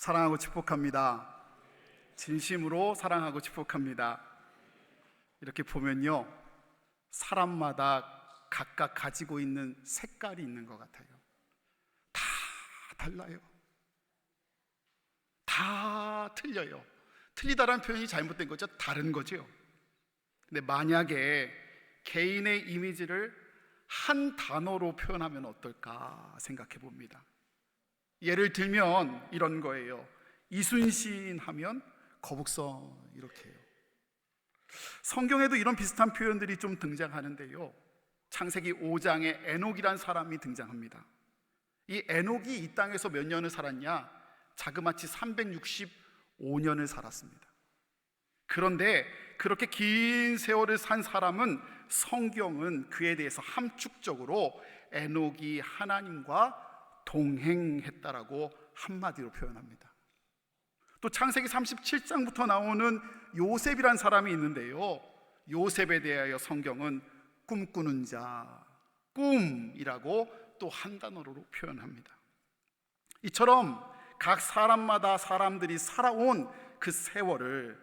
사랑하고 축복합니다. 진심으로 사랑하고 축복합니다. 이렇게 보면요, 사람마다 각각 가지고 있는 색깔이 있는 것 같아요. 다 달라요. 다 틀려요. 틀리다라는 표현이 잘못된 거죠. 다른 거죠. 근데 만약에 개인의 이미지를 한 단어로 표현하면 어떨까 생각해 봅니다. 예를 들면 이런 거예요. 이순신 하면 거북선, 이렇게 해요. 성경에도 이런 비슷한 표현들이 좀 등장하는데요, 창세기 5장에 에녹이란 사람이 등장합니다. 이 에녹이 이 땅에서 몇 년을 살았냐? 자그마치 365년을 살았습니다. 그런데 그렇게 긴 세월을 산 사람은 성경은 그에 대해서 함축적으로 에녹이 하나님과 동행했다라고 한마디로 표현합니다. 또 창세기 37장부터 나오는 요셉이란 사람이 있는데요, 요셉에 대하여 성경은 꿈꾸는 자, 꿈이라고 또 한 단어로 표현합니다. 이처럼 각 사람마다 사람들이 살아온 그 세월을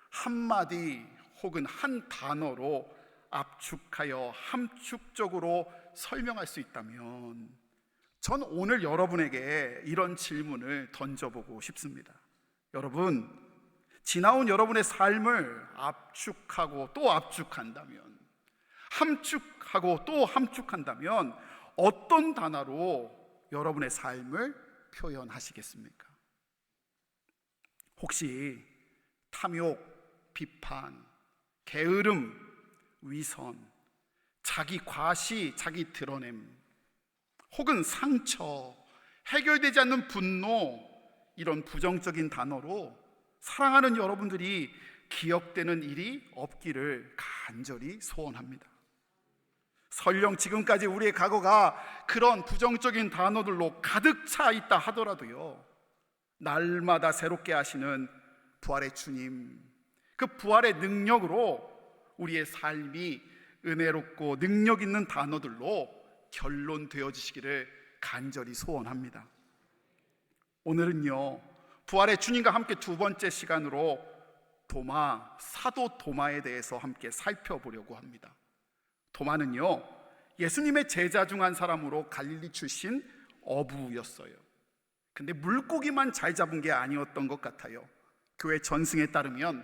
한마디 혹은 한 단어로 압축하여 함축적으로 설명할 수 있다면, 전 오늘 여러분에게 이런 질문을 던져보고 싶습니다. 여러분, 지나온 여러분의 삶을 압축하고 또 압축한다면, 함축하고 또 함축한다면 어떤 단어로 여러분의 삶을 표현하시겠습니까? 혹시 탐욕, 비판, 게으름, 위선, 자기 과시, 자기 드러냄, 혹은 상처, 해결되지 않는 분노, 이런 부정적인 단어로 사랑하는 여러분들이 기억되는 일이 없기를 간절히 소원합니다. 설령 지금까지 우리의 과거가 그런 부정적인 단어들로 가득 차 있다 하더라도요, 날마다 새롭게 하시는 부활의 주님, 그 부활의 능력으로 우리의 삶이 은혜롭고 능력 있는 단어들로 결론되어지시기를 간절히 소원합니다. 오늘은요, 부활의 주님과 함께 두 번째 시간으로 도마, 사도 도마에 대해서 함께 살펴보려고 합니다. 도마는요, 예수님의 제자 중 한 사람으로 갈릴리 출신 어부였어요. 근데 물고기만 잘 잡은 게 아니었던 것 같아요. 교회 전승에 따르면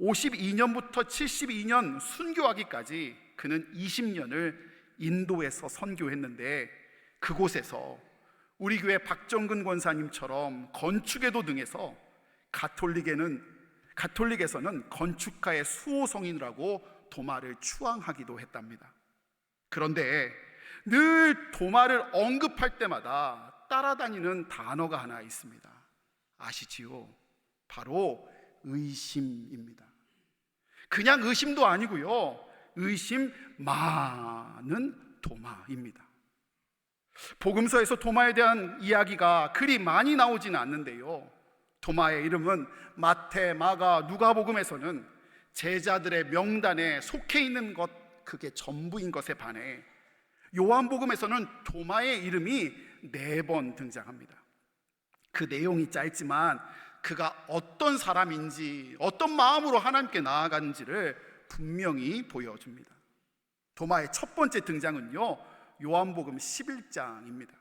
52년부터 72년 순교하기까지 그는 20년을 인도에서 선교했는데, 그곳에서 우리 교회 박정근 권사님처럼 건축에도 능해서 가톨릭에서는 건축가의 수호성인이라고 도마를 추앙하기도 했답니다. 그런데 늘 도마를 언급할 때마다 따라다니는 단어가 하나 있습니다. 아시지요? 바로 의심입니다. 그냥 의심도 아니고요, 의심 많은 도마입니다. 복음서에서 도마에 대한 이야기가 그리 많이 나오지는 않는데요, 도마의 이름은 마태, 마가, 누가복음에서는 제자들의 명단에 속해 있는 것, 그게 전부인 것에 반해 요한복음에서는 도마의 이름이 4번 등장합니다. 그 내용이 짧지만 그가 어떤 사람인지, 어떤 마음으로 하나님께 나아가는지를 분명히 보여줍니다. 도마의 첫 번째 등장은요, 요한복음 11장입니다.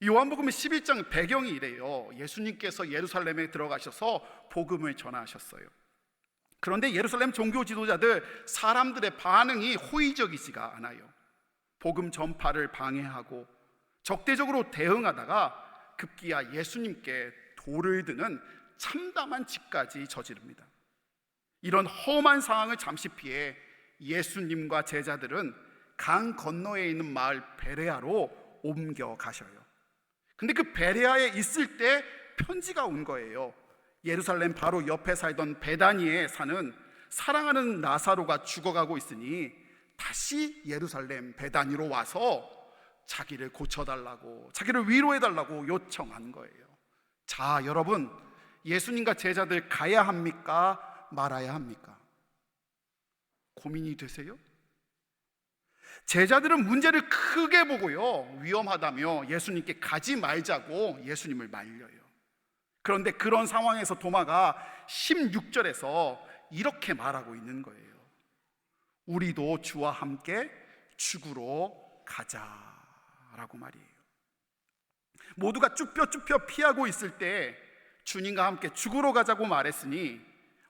요한복음 11장 배경이 이래요. 예수님께서 예루살렘에 들어가셔서 복음을 전하셨어요. 그런데 예루살렘 종교 지도자들, 사람들의 반응이 호의적이지가 않아요. 복음 전파를 방해하고 적대적으로 대응하다가 급기야 예수님께 돌을 드는 참담한 짓까지 저지릅니다. 이런 험한 상황을 잠시 피해 예수님과 제자들은 강 건너에 있는 마을 베레아로 옮겨가셔요. 근데 그 베레아에 있을 때 편지가 온 거예요. 예루살렘 바로 옆에 살던 베다니에 사는 사랑하는 나사로가 죽어가고 있으니 다시 예루살렘 베다니로 와서 자기를 고쳐달라고, 자기를 위로해달라고 요청한 거예요. 자, 여러분, 예수님과 제자들 가야 합니까? 말아야 합니까? 고민이 되세요? 제자들은 문제를 크게 보고요, 위험하다며 예수님께 가지 말자고 예수님을 말려요. 그런데 그런 상황에서 도마가 16절에서 이렇게 말하고 있는 거예요. 우리도 주와 함께 죽으러 가자라고 말이에요. 모두가 쭈뼛쭈뼛 피하고 있을 때 주님과 함께 죽으러 가자고 말했으니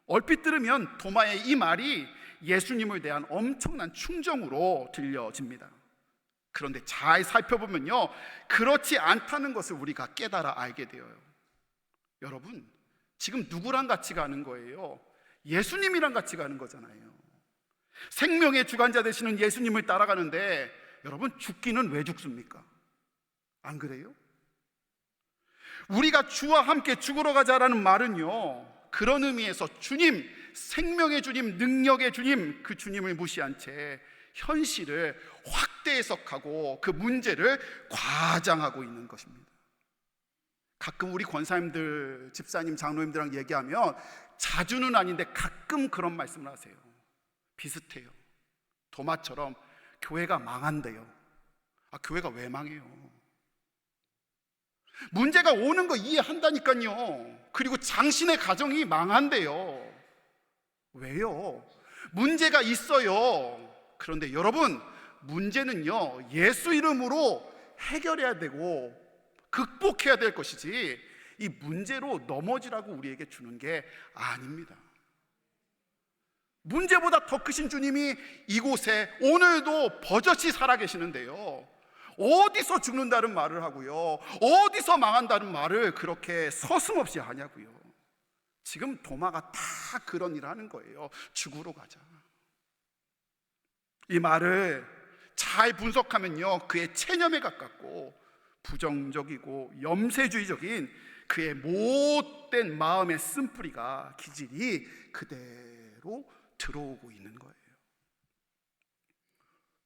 얼핏 들으면 도마의 이 말이 예수님을 대한 엄청난 충정으로 들려집니다. 그런데 잘 살펴보면요, 그렇지 않다는 것을 우리가 깨달아 알게 되어요. 여러분, 지금 누구랑 같이 가는 거예요? 예수님이랑 같이 가는 거잖아요. 생명의 주관자 되시는 예수님을 따라가는데 여러분, 죽기는 왜 죽습니까? 안 그래요? 우리가 주와 함께 죽으러 가자라는 말은요, 그런 의미에서 주님, 생명의 주님, 능력의 주님, 그 주님을 무시한 채 현실을 확대 해석하고 그 문제를 과장하고 있는 것입니다. 가끔 우리 권사님들, 집사님, 장로님들랑 얘기하면 자주는 아닌데 가끔 그런 말씀을 하세요. 비슷해요. 도마처럼 교회가 망한대요. 교회가 왜 망해요? 문제가 오는 거 이해한다니까요. 그리고 당신의 가정이 망한대요. 왜요? 문제가 있어요. 그런데 여러분, 문제는요, 예수 이름으로 해결해야 되고 극복해야 될 것이지 이 문제로 넘어지라고 우리에게 주는 게 아닙니다. 문제보다 더 크신 주님이 이곳에 오늘도 버젓이 살아계시는데요, 어디서 죽는다는 말을 하고요, 어디서 망한다는 말을 그렇게 서슴없이 하냐고요. 지금 도마가 다 그런 일을 하는 거예요. 죽으러 가자. 이 말을 잘 분석하면요, 그의 체념에 가깝고 부정적이고 염세주의적인 그의 못된 마음의 쓴뿌리가 기질이 그대로 들어오고 있는 거예요.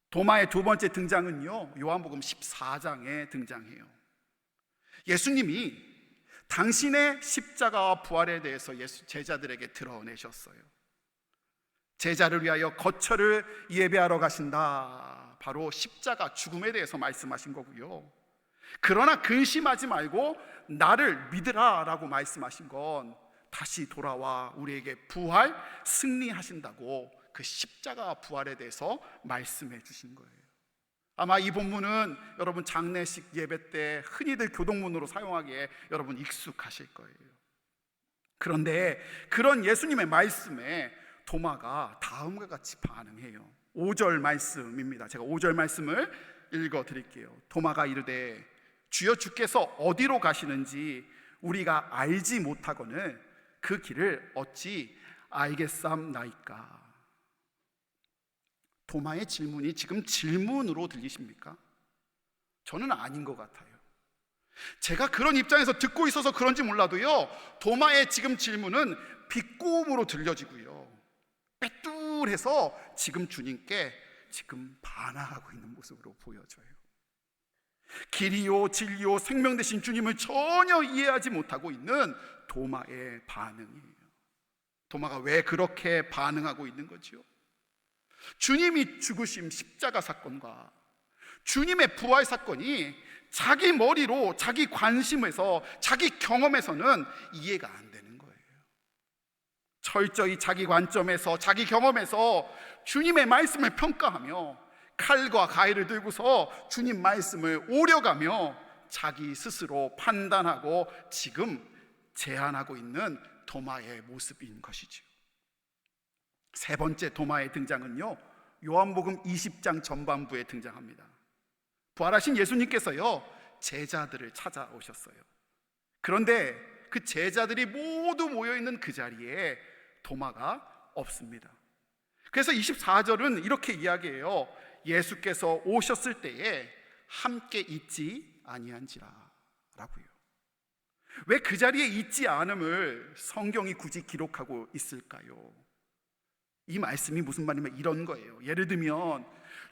도마의 두 번째 등장은요, 요한복음 14장에 등장해요. 예수님이 당신의 십자가와 부활에 대해서 제자들에게 드러내셨어요. 제자를 위하여 거처를 예배하러 가신다. 바로 십자가 죽음에 대해서 말씀하신 거고요. 그러나 근심하지 말고 나를 믿으라 라고 말씀하신 건 다시 돌아와 우리에게 부활 승리하신다고 그 십자가 부활에 대해서 말씀해 주신 거예요. 아마 이 본문은 여러분 장례식 예배 때 흔히들 교동문으로 사용하기에 여러분 익숙하실 거예요. 그런데 그런 예수님의 말씀에 도마가 다음과 같이 반응해요. 5절 말씀입니다. 제가 5절 말씀을 읽어 드릴게요. 도마가 이르되 주여, 주께서 어디로 가시는지 우리가 알지 못하거늘 그 길을 어찌 알겠삼나이까. 도마의 질문이 지금 질문으로 들리십니까? 저는 아닌 것 같아요. 제가 그런 입장에서 듣고 있어서 그런지 몰라도요, 도마의 지금 질문은 비꼬음으로 들려지고요, 빼뚤해서 지금 주님께 지금 반항하고 있는 모습으로 보여져요. 길이요 진리요 생명 되신 주님을 전혀 이해하지 못하고 있는 도마의 반응이에요. 도마가 왜 그렇게 반응하고 있는 거지요? 주님이 죽으심 십자가 사건과 주님의 부활 사건이 자기 머리로, 자기 관심에서, 자기 경험에서는 이해가 안 되는 거예요. 철저히 자기 관점에서, 자기 경험에서 주님의 말씀을 평가하며 칼과 가위를 들고서 주님 말씀을 오려가며 자기 스스로 판단하고 지금 제안하고 있는 도마의 모습인 것이죠. 세 번째 도마의 등장은요, 요한복음 20장 전반부에 등장합니다. 부활하신 예수님께서요, 제자들을 찾아오셨어요. 그런데 그 제자들이 모두 모여있는 그 자리에 도마가 없습니다. 그래서 24절은 이렇게 이야기해요. 예수께서 오셨을 때에 함께 있지 아니한지라 라고요. 왜 그 자리에 있지 않음을 성경이 굳이 기록하고 있을까요? 이 말씀이 무슨 말이냐면 이런 거예요. 예를 들면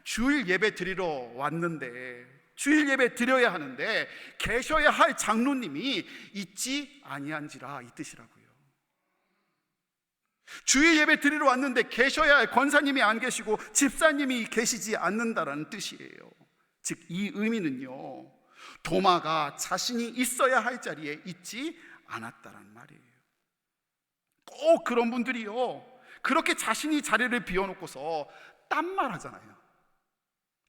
주일 예배 드리러 왔는데, 주일 예배 드려야 하는데 계셔야 할 장로님이 있지 아니한지라, 이 뜻이라고요. 주일 예배 드리러 왔는데 계셔야 할 권사님이 안 계시고 집사님이 계시지 않는다라는 뜻이에요. 즉 이 의미는요, 도마가 자신이 있어야 할 자리에 있지 않았다는 말이에요. 꼭 그런 분들이요, 그렇게 자신이 자리를 비워놓고서 딴말 하잖아요.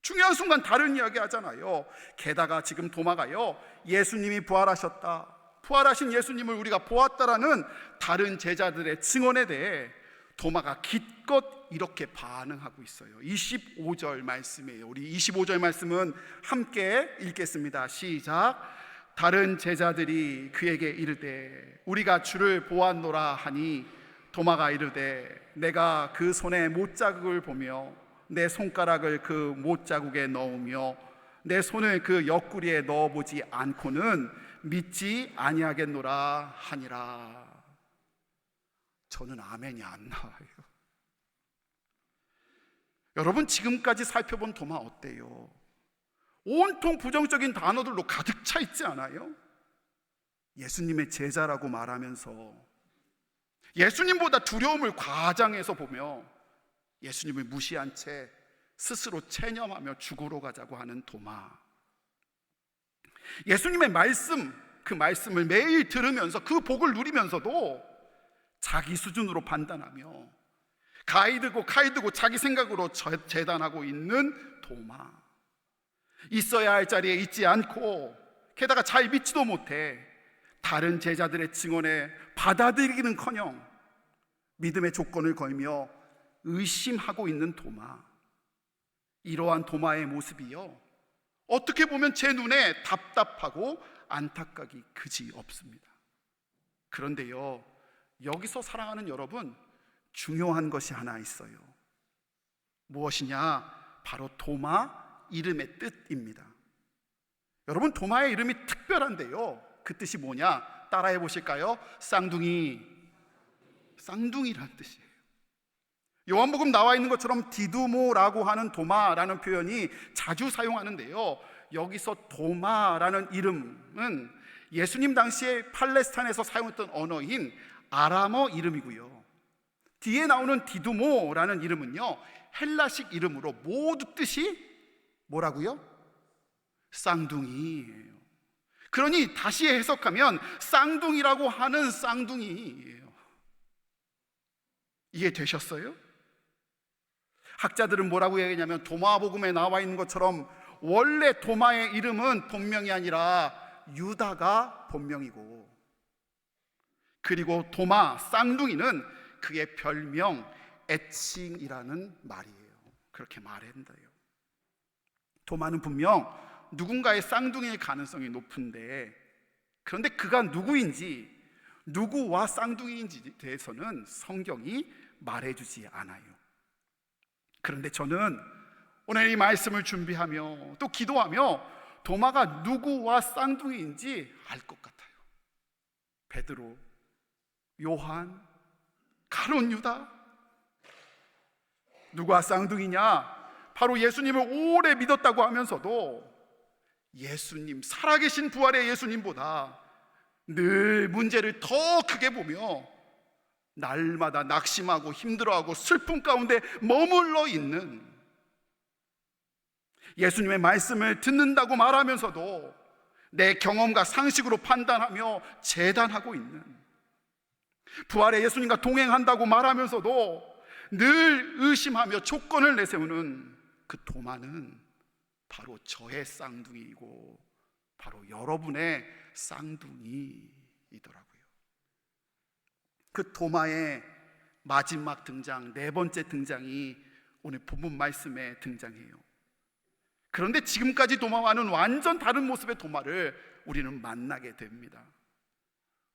중요한 순간 다른 이야기 하잖아요. 게다가 지금 도마가요, 예수님이 부활하셨다, 부활하신 예수님을 우리가 보았다라는 다른 제자들의 증언에 대해 도마가 기껏 이렇게 반응하고 있어요. 25절 말씀이에요. 우리 25절 말씀은 함께 읽겠습니다. 시작. 다른 제자들이 그에게 이르되 우리가 주를 보았노라 하니 도마가 이르되 내가 그 손에 못자국을 보며 내 손가락을 그 못자국에 넣으며 내 손을 그 옆구리에 넣어보지 않고는 믿지 아니하겠노라 하니라. 저는 아멘이 안 나와요. 여러분, 지금까지 살펴본 도마 어때요? 온통 부정적인 단어들로 가득 차 있지 않아요? 예수님의 제자라고 말하면서 예수님보다 두려움을 과장해서 보며 예수님을 무시한 채 스스로 체념하며 죽으러 가자고 하는 도마. 예수님의 말씀, 그 말씀을 매일 들으면서 그 복을 누리면서도 자기 수준으로 판단하며 가이드고 자기 생각으로 재단하고 있는 도마. 있어야 할 자리에 있지 않고 게다가 잘 믿지도 못해 다른 제자들의 증언에 받아들이기는커녕 믿음의 조건을 걸며 의심하고 있는 도마. 이러한 도마의 모습이요, 어떻게 보면 제 눈에 답답하고 안타깝기 그지 없습니다. 그런데요, 여기서 사랑하는 여러분, 중요한 것이 하나 있어요. 무엇이냐? 바로 도마 이름의 뜻입니다. 여러분, 도마의 이름이 특별한데요, 그 뜻이 뭐냐? 따라해 보실까요? 쌍둥이라는 뜻이에요. 요한복음 나와 있는 것처럼 디두모라고 하는 도마라는 표현이 자주 사용하는데요, 여기서 도마라는 이름은 예수님 당시에 팔레스타인에서 사용했던 언어인 아람어 이름이고요, 뒤에 나오는 디두모라는 이름은요, 헬라식 이름으로 모두 뜻이 뭐라고요? 쌍둥이예요. 그러니 다시 해석하면 쌍둥이라고 하는 쌍둥이예요. 이해되셨어요? 학자들은 뭐라고 얘기하냐면 도마복음에 나와 있는 것처럼 원래 도마의 이름은 본명이 아니라 유다가 본명이고, 그리고 도마, 쌍둥이는 그의 별명, 애칭이라는 말이에요. 그렇게 말한대요. 도마는 분명 누군가의 쌍둥이일 가능성이 높은데, 그런데 그가 누구인지, 누구와 쌍둥이인지에 대해서는 성경이 말해주지 않아요. 그런데 저는 오늘 이 말씀을 준비하며 또 기도하며 도마가 누구와 쌍둥이인지 알 것 같아요. 베드로, 요한, 가룟 유다. 누가 쌍둥이냐? 바로 예수님을 오래 믿었다고 하면서도 예수님, 살아계신 부활의 예수님보다 늘 문제를 더 크게 보며 날마다 낙심하고 힘들어하고 슬픔 가운데 머물러 있는, 예수님의 말씀을 듣는다고 말하면서도 내 경험과 상식으로 판단하며 재단하고 있는, 부활의 예수님과 동행한다고 말하면서도 늘 의심하며 조건을 내세우는 그 도마는 바로 저의 쌍둥이이고 바로 여러분의 쌍둥이이더라고요. 그 도마의 마지막 등장, 네 번째 등장이 오늘 본문 말씀에 등장해요. 그런데 지금까지 도마와는 완전 다른 모습의 도마를 우리는 만나게 됩니다.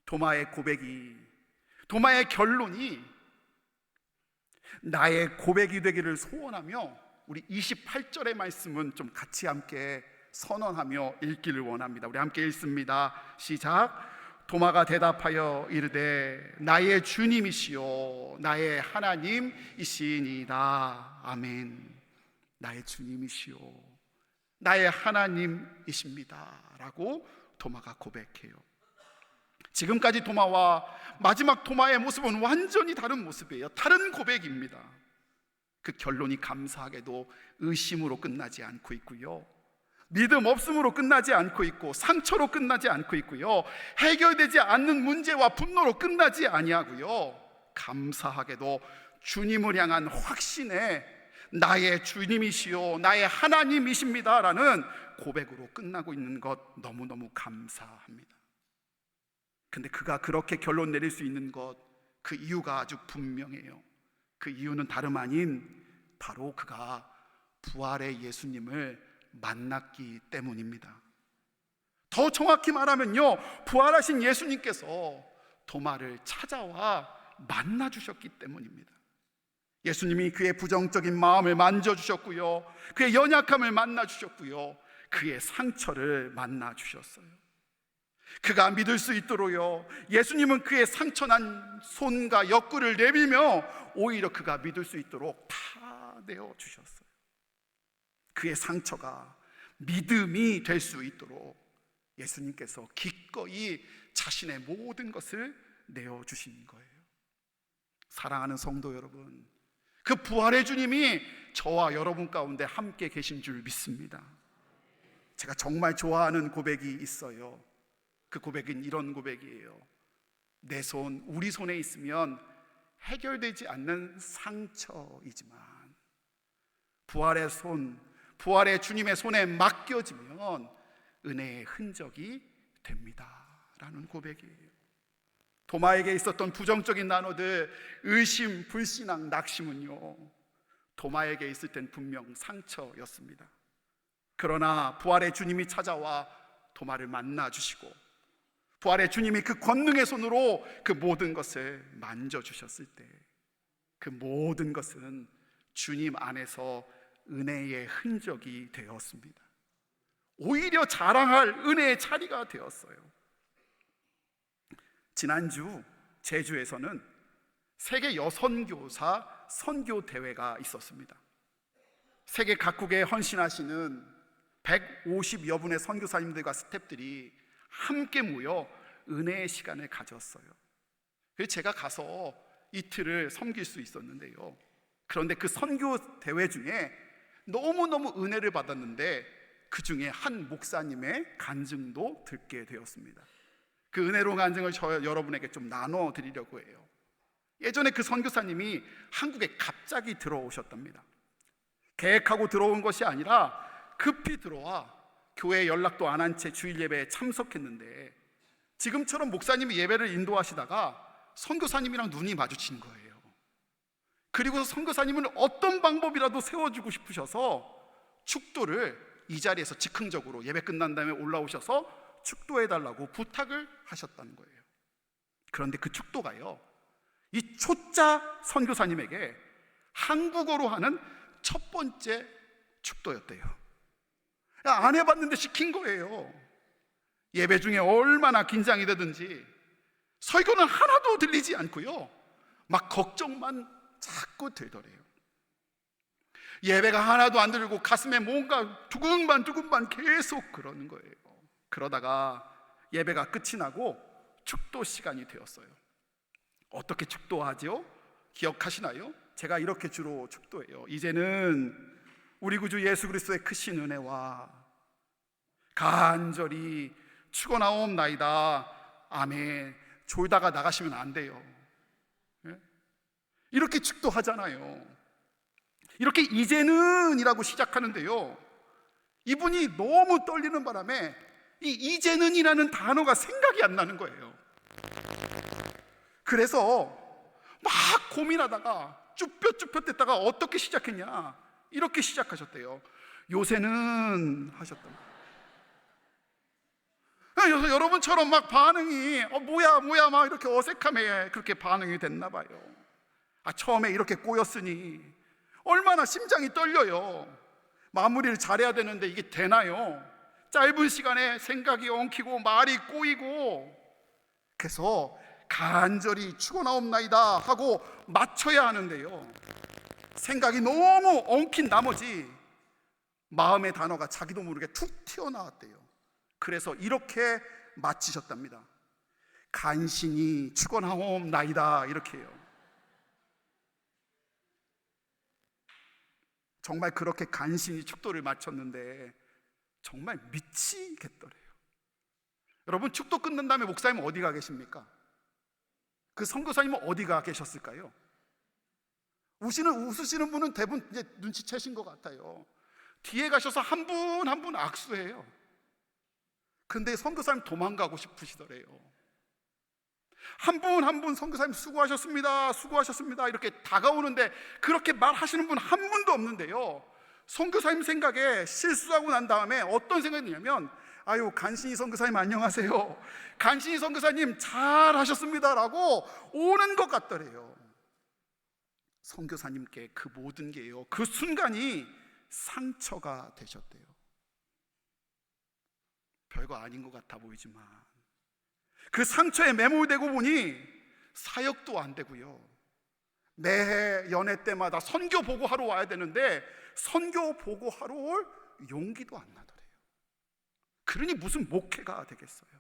도마의 고백이, 도마의 결론이 나의 고백이 되기를 소원하며, 우리 28절의 말씀은 좀 같이 함께 선언하며 읽기를 원합니다. 우리 함께 읽습니다. 시작. 도마가 대답하여 이르되 나의 주님이시요 나의 하나님이시니이다. 아멘. 나의 주님이시요 나의 하나님이십니다 라고 도마가 고백해요. 지금까지 도마와 마지막 도마의 모습은 완전히 다른 모습이에요. 다른 고백입니다. 그 결론이 감사하게도 의심으로 끝나지 않고 있고요, 믿음 없음으로 끝나지 않고 있고 상처로 끝나지 않고 있고요, 해결되지 않는 문제와 분노로 끝나지 아니하고요, 감사하게도 주님을 향한 확신에 나의 주님이시요 나의 하나님이십니다라는 고백으로 끝나고 있는 것 너무너무 감사합니다. 근데 그가 그렇게 결론 내릴 수 있는 것, 그 이유가 아주 분명해요. 그 이유는 다름 아닌 바로 그가 부활의 예수님을 만났기 때문입니다. 더 정확히 말하면요, 부활하신 예수님께서 도마를 찾아와 만나 주셨기 때문입니다. 예수님이 그의 부정적인 마음을 만져주셨고요, 그의 연약함을 만나 주셨고요, 그의 상처를 만나 주셨어요. 그가 믿을 수 있도록요, 예수님은 그의 상처난 손과 옆구리를 내밀며 오히려 그가 믿을 수 있도록 다 내어주셨어요. 그의 상처가 믿음이 될 수 있도록 예수님께서 기꺼이 자신의 모든 것을 내어주신 거예요. 사랑하는 성도 여러분, 그 부활의 주님이 저와 여러분 가운데 함께 계신 줄 믿습니다. 제가 정말 좋아하는 고백이 있어요. 그 고백은 이런 고백이에요. 내 손, 우리 손에 있으면 해결되지 않는 상처이지만 부활의 손, 부활의 주님의 손에 맡겨지면 은혜의 흔적이 됩니다 라는 고백이에요. 도마에게 있었던 부정적인 단어들, 의심, 불신앙, 낙심은요, 도마에게 있을 땐 분명 상처였습니다. 그러나 부활의 주님이 찾아와 도마를 만나 주시고 부활의 주님이 그 권능의 손으로 그 모든 것을 만져주셨을 때 그 모든 것은 주님 안에서 은혜의 흔적이 되었습니다. 오히려 자랑할 은혜의 자리가 되었어요. 지난주 제주에서는 세계 여선교사 선교대회가 있었습니다. 세계 각국에 헌신하시는 150여 분의 선교사님들과 스태프들이 함께 모여 은혜의 시간을 가졌어요. 그래서 제가 가서 이틀을 섬길 수 있었는데요, 그런데 그 선교 대회 중에 너무너무 은혜를 받았는데 그 중에 한 목사님의 간증도 듣게 되었습니다. 그 은혜로운 간증을 여러분에게 좀 나눠드리려고 해요. 예전에 그 선교사님이 한국에 갑자기 들어오셨답니다. 계획하고 들어온 것이 아니라 급히 들어와 교회에 연락도 안 한 채 주일 예배에 참석했는데 지금처럼 목사님이 예배를 인도하시다가 선교사님이랑 눈이 마주친 거예요. 그리고 선교사님은 어떤 방법이라도 세워주고 싶으셔서 축도를 이 자리에서 즉흥적으로 예배 끝난 다음에 올라오셔서 축도해달라고 부탁을 하셨다는 거예요. 그런데 그 축도가요, 이 초짜 선교사님에게 한국어로 하는 첫 번째 축도였대요. 안 해봤는데 시킨 거예요. 예배 중에 얼마나 긴장이 되든지 설교는 하나도 들리지 않고요, 막 걱정만 자꾸 되더래요. 예배가 하나도 안 들리고 가슴에 뭔가 두근반 계속 그러는 거예요. 그러다가 예배가 끝이 나고 축도 시간이 되었어요. 어떻게 축도하죠? 기억하시나요? 제가 이렇게 주로 축도해요. 이제는 우리 구주 예수 그리스도의 크신 은혜와 간절히 축원하옵나이다. 아멘. 졸다가 나가시면 안 돼요. 이렇게 축도하잖아요. 이렇게 이제는 이라고 시작하는데요, 이분이 너무 떨리는 바람에 이 이제는 이라는 단어가 생각이 안 나는 거예요. 그래서 막 고민하다가 쭈뼛쭈뼛댔다가 어떻게 시작했냐, 이렇게 시작하셨대요. 요새는 하셨답니다. 그래서 여러분처럼 막 반응이 뭐야 막 이렇게 어색함에 그렇게 반응이 됐나 봐요. 처음에 이렇게 꼬였으니 얼마나 심장이 떨려요. 마무리를 잘해야 되는데 이게 되나요? 짧은 시간에 생각이 엉키고 말이 꼬이고, 그래서 간절히 축원하옵나이다 하고 맞춰야 하는데요, 생각이 너무 엉킨 나머지 마음의 단어가 자기도 모르게 툭 튀어나왔대요. 그래서 이렇게 마치셨답니다. 간신히 축원하옵나이다, 이렇게 해요. 정말 그렇게 간신히 축도를 마쳤는데 정말 미치겠더래요. 여러분, 축도 끝난 다음에 목사님은 어디 가 계십니까? 그 선교사님은 어디 가 계셨을까요? 웃으시는 분은 대부분 이제 눈치채신 것 같아요. 뒤에 가셔서 한 분 한 분 악수해요. 근데 선교사님 도망가고 싶으시더래요. 한 분 한 분 선교사님 수고하셨습니다, 수고하셨습니다 이렇게 다가오는데 그렇게 말하시는 분 한 분도 없는데요, 선교사님 생각에 실수하고 난 다음에 어떤 생각이 드냐면, 아유, 간신히 선교사님 안녕하세요, 간신히 선교사님 잘하셨습니다 라고 오는 것 같더래요. 선교사님께 그 모든 게요, 그 순간이 상처가 되셨대요. 별거 아닌 것 같아 보이지만 그 상처에 매몰되고 보니 사역도 안 되고요, 매해 연회 때마다 선교 보고하러 와야 되는데 선교 보고하러 올 용기도 안 나더래요. 그러니 무슨 목회가 되겠어요.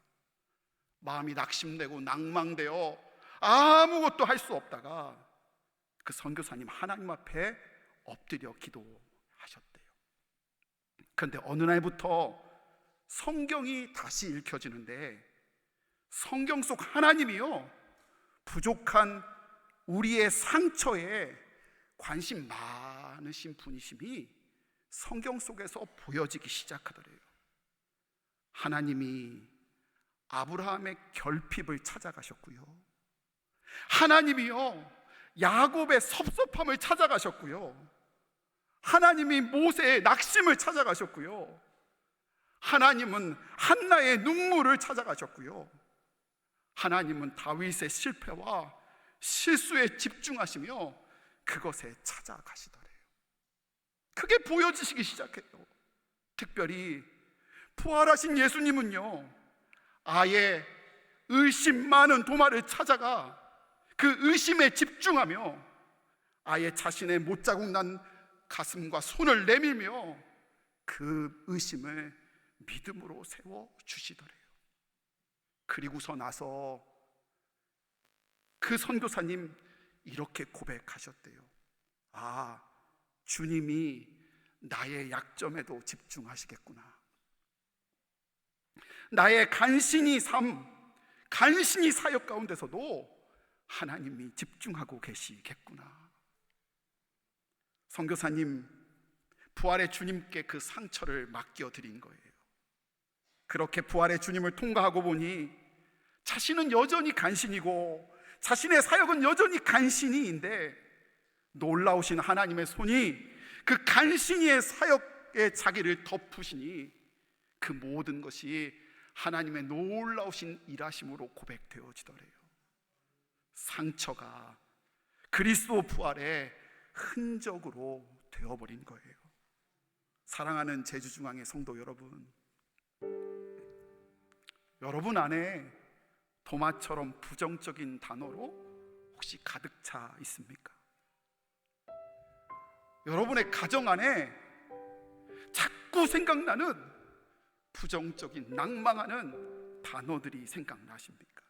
마음이 낙심되고 낭망되어 아무것도 할 수 없다가 그 선교사님 하나님 앞에 엎드려 기도하셨대요. 그런데 어느 날부터 성경이 다시 읽혀지는데 성경 속 하나님이요, 부족한 우리의 상처에 관심 많으신 분이심이 성경 속에서 보여지기 시작하더래요. 하나님이 아브라함의 결핍을 찾아가셨고요, 하나님이요 야곱의 섭섭함을 찾아가셨고요, 하나님이 모세의 낙심을 찾아가셨고요, 하나님은 한나의 눈물을 찾아가셨고요, 하나님은 다윗의 실패와 실수에 집중하시며 그것에 찾아가시더래요. 그게 보여지시기 시작해요. 특별히 부활하신 예수님은요, 아예 의심 많은 도마를 찾아가 그 의심에 집중하며 아예 자신의 못자국 난 가슴과 손을 내밀며 그 의심을 믿음으로 세워주시더래요. 그리고서 나서 그 선교사님 이렇게 고백하셨대요. 아, 주님이 나의 약점에도 집중하시겠구나, 나의 간신히 사역 가운데서도 하나님이 집중하고 계시겠구나. 선교사님 부활의 주님께 그 상처를 맡겨드린 거예요. 그렇게 부활의 주님을 통과하고 보니 자신은 여전히 간신이고 자신의 사역은 여전히 간신히인데 놀라우신 하나님의 손이 그 간신히의 사역에 자기를 덮으시니 그 모든 것이 하나님의 놀라우신 일하심으로 고백되어지더래요. 상처가 그리스도 부활의 흔적으로 되어버린 거예요. 사랑하는 제주중앙의 성도 여러분, 여러분 안에 도마처럼 부정적인 단어로 혹시 가득 차 있습니까? 여러분의 가정 안에 자꾸 생각나는 부정적인 낭망하는 단어들이 생각나십니까?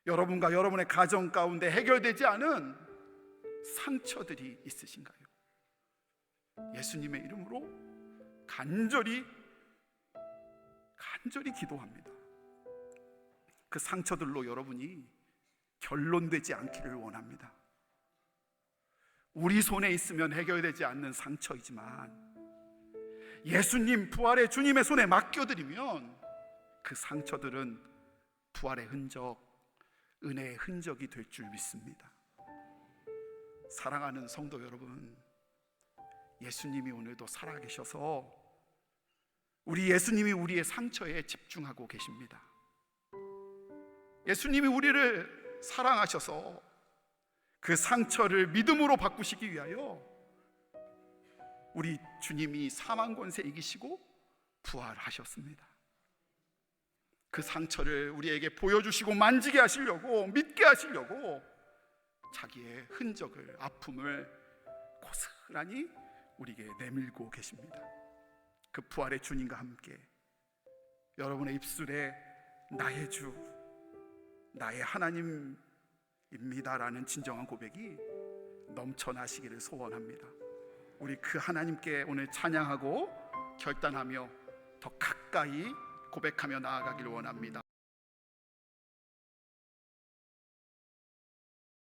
여러분과 여러분의 가정 가운데 해결되지 않은 상처들이 있으신가요? 예수님의 이름으로 간절히 기도합니다. 그 상처들로 여러분이 결론되지 않기를 원합니다. 우리 손에 있으면 해결되지 않는 상처이지만 예수님 부활의 주님의 손에 맡겨드리면 그 상처들은 부활의 흔적, 은혜의 흔적이 될 줄 믿습니다. 사랑하는 성도 여러분, 예수님이 오늘도 살아계셔서 우리 예수님이 우리의 상처에 집중하고 계십니다. 예수님이 우리를 사랑하셔서 그 상처를 믿음으로 바꾸시기 위하여 우리 주님이 사망 권세 이기시고 부활하셨습니다. 그 상처를 우리에게 보여주시고 만지게 하시려고, 믿게 하시려고 자기의 흔적을, 아픔을 고스란히 우리에게 내밀고 계십니다. 그 부활의 주님과 함께 여러분의 입술에 나의 주, 나의 하나님입니다라는 진정한 고백이 넘쳐나시기를 소원합니다. 우리 그 하나님께 오늘 찬양하고 결단하며 더 가까이 고백하며 나아가길 원합니다.